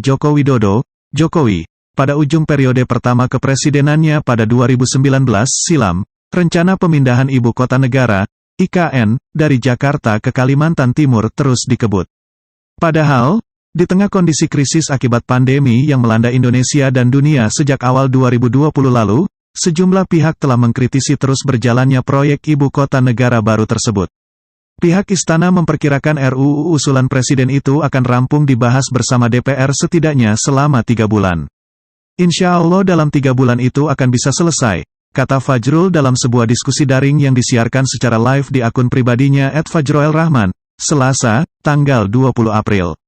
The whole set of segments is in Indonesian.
Joko Widodo, Jokowi, pada ujung periode pertama kepresidenannya pada 2019 silam, rencana pemindahan ibu kota negara, IKN, dari Jakarta ke Kalimantan Timur terus dikebut. Padahal, di tengah kondisi krisis akibat pandemi yang melanda Indonesia dan dunia sejak awal 2020 lalu, sejumlah pihak telah mengkritisi terus berjalannya proyek ibu kota negara baru tersebut. Pihak istana memperkirakan RUU usulan presiden itu akan rampung dibahas bersama DPR setidaknya selama 3 bulan. Insya Allah dalam 3 bulan itu akan bisa selesai, kata Fajrul dalam sebuah diskusi daring yang disiarkan secara live di akun pribadinya @fajroelrahman, Selasa, tanggal 20 April.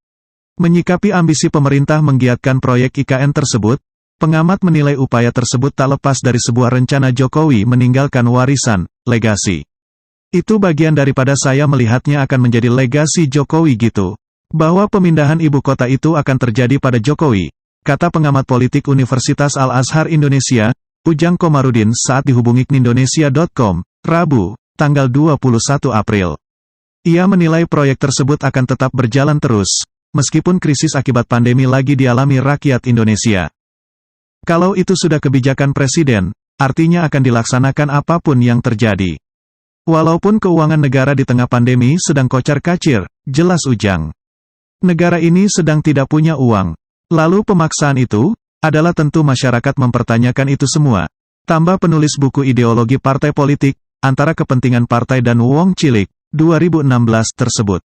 Menyikapi ambisi pemerintah menggiatkan proyek IKN tersebut, pengamat menilai upaya tersebut tak lepas dari sebuah rencana Jokowi meninggalkan warisan, legasi. Itu bagian daripada saya melihatnya akan menjadi legasi Jokowi gitu. Bahwa pemindahan ibu kota itu akan terjadi pada Jokowi, kata pengamat politik Universitas Al-Azhar Indonesia, Ujang Komarudin saat dihubungi Indonesia.com, Rabu, tanggal 21 April. Ia menilai proyek tersebut akan tetap berjalan terus, meskipun krisis akibat pandemi lagi dialami rakyat Indonesia. Kalau itu sudah kebijakan presiden, artinya akan dilaksanakan apapun yang terjadi. Walaupun keuangan negara di tengah pandemi sedang kocar-kacir, jelas Ujang. Negara ini sedang tidak punya uang. Lalu pemaksaan itu, adalah tentu masyarakat mempertanyakan itu semua. Tambah penulis buku ideologi partai politik, antara kepentingan partai dan Wong Cilik, 2016 tersebut.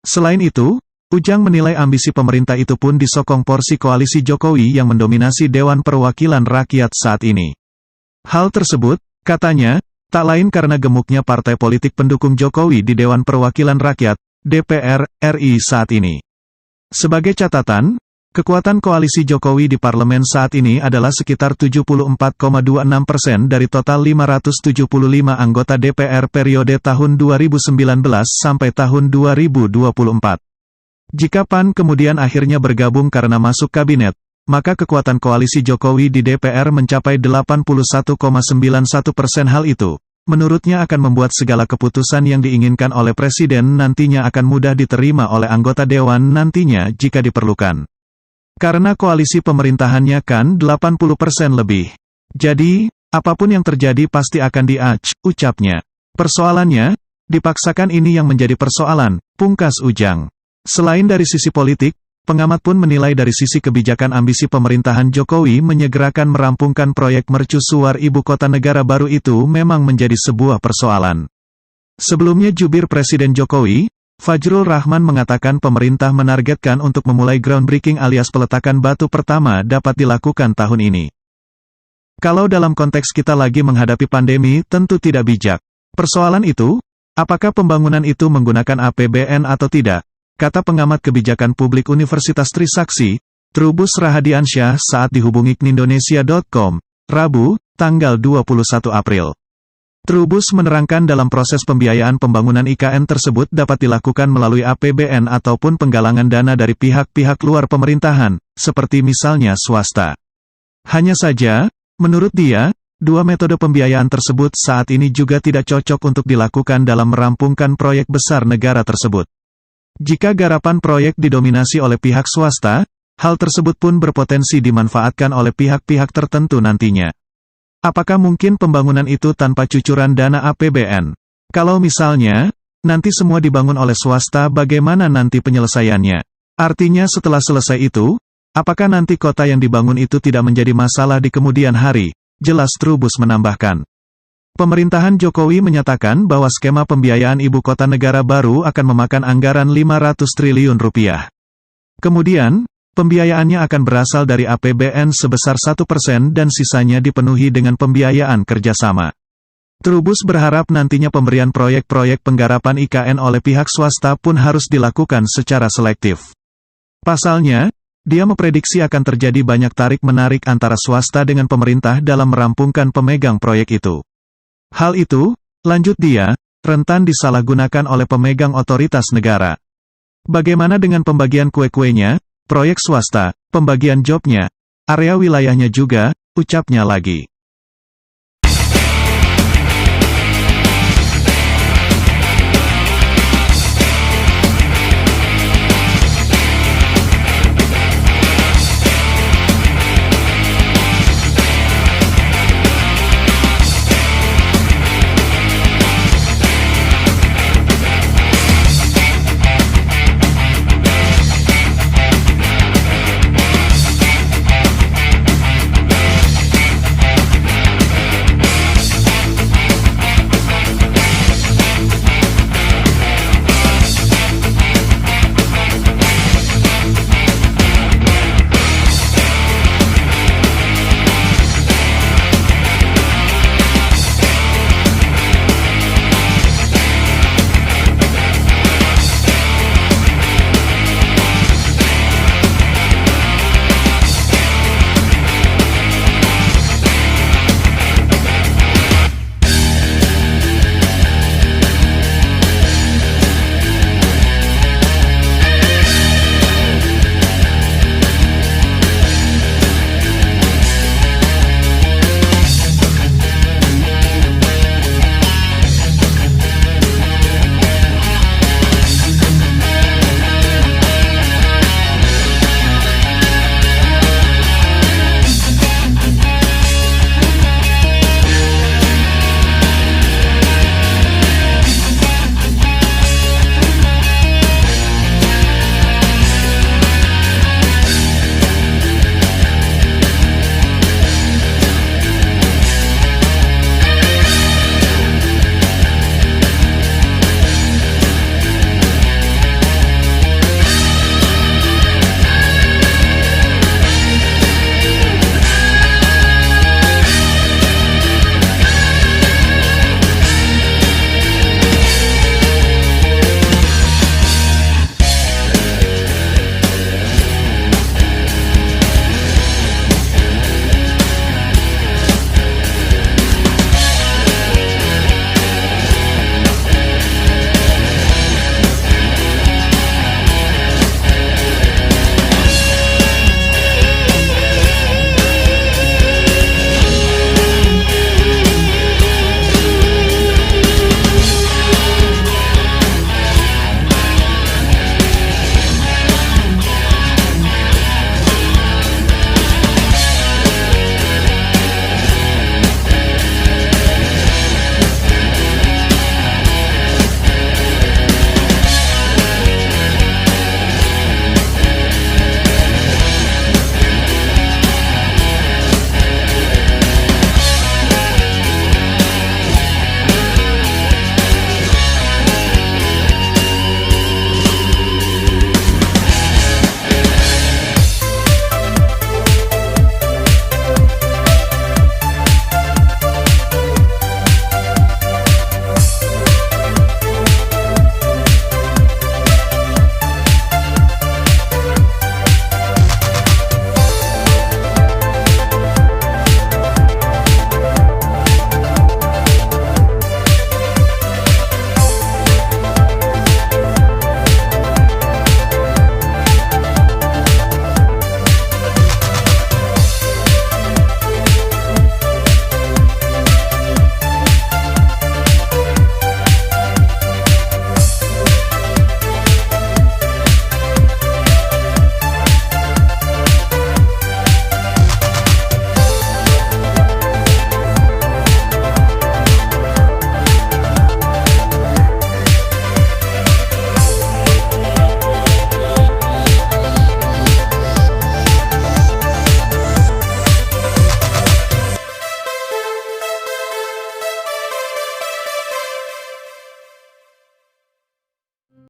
Selain itu, Ujang menilai ambisi pemerintah itu pun disokong porsi koalisi Jokowi yang mendominasi Dewan Perwakilan Rakyat saat ini. Hal tersebut, katanya, tak lain karena gemuknya partai politik pendukung Jokowi di Dewan Perwakilan Rakyat, DPR, RI saat ini. Sebagai catatan, kekuatan koalisi Jokowi di parlemen saat ini adalah sekitar 74,26% dari total 575 anggota DPR periode tahun 2019 sampai tahun 2024. Jika PAN kemudian akhirnya bergabung karena masuk kabinet, maka kekuatan koalisi Jokowi di DPR mencapai 81,91%. Hal itu, menurutnya akan membuat segala keputusan yang diinginkan oleh presiden nantinya akan mudah diterima oleh anggota dewan nantinya jika diperlukan. Karena koalisi pemerintahannya kan 80% lebih. Jadi, apapun yang terjadi pasti akan ucapnya. Persoalannya, dipaksakan ini yang menjadi persoalan, pungkas Ujang. Selain dari sisi politik, pengamat pun menilai dari sisi kebijakan ambisi pemerintahan Jokowi menyegerakan merampungkan proyek mercusuar ibu kota negara baru itu memang menjadi sebuah persoalan. Sebelumnya jubir Presiden Jokowi, Fajrul Rahman mengatakan pemerintah menargetkan untuk memulai groundbreaking alias peletakan batu pertama dapat dilakukan tahun ini. Kalau dalam konteks kita lagi menghadapi pandemi tentu tidak bijak. Persoalan itu, apakah pembangunan itu menggunakan APBN atau tidak? Kata pengamat kebijakan publik Universitas Trisakti, Trubus Rahadiansyah saat dihubungi Indonesia.com, Rabu, tanggal 21 April. Trubus menerangkan dalam proses pembiayaan pembangunan IKN tersebut dapat dilakukan melalui APBN ataupun penggalangan dana dari pihak-pihak luar pemerintahan, seperti misalnya swasta. Hanya saja, menurut dia, dua metode pembiayaan tersebut saat ini juga tidak cocok untuk dilakukan dalam merampungkan proyek besar negara tersebut. Jika garapan proyek didominasi oleh pihak swasta, hal tersebut pun berpotensi dimanfaatkan oleh pihak-pihak tertentu nantinya. Apakah mungkin pembangunan itu tanpa cucuran dana APBN? Kalau misalnya, nanti semua dibangun oleh swasta, bagaimana nanti penyelesaiannya? Artinya setelah selesai itu, apakah nanti kota yang dibangun itu tidak menjadi masalah di kemudian hari? Jelas Trubus menambahkan. Pemerintahan Jokowi menyatakan bahwa skema pembiayaan ibu kota negara baru akan memakan anggaran 500 triliun rupiah. Kemudian, pembiayaannya akan berasal dari APBN sebesar 1% dan sisanya dipenuhi dengan pembiayaan kerjasama. Trubus berharap nantinya pemberian proyek-proyek penggarapan IKN oleh pihak swasta pun harus dilakukan secara selektif. Pasalnya, dia memprediksi akan terjadi banyak tarik-menarik antara swasta dengan pemerintah dalam merampungkan pemegang proyek itu. Hal itu, lanjut dia, rentan disalahgunakan oleh pemegang otoritas negara. Bagaimana dengan pembagian kue-kuenya, proyek swasta, pembagian jobnya, area wilayahnya juga, ucapnya lagi.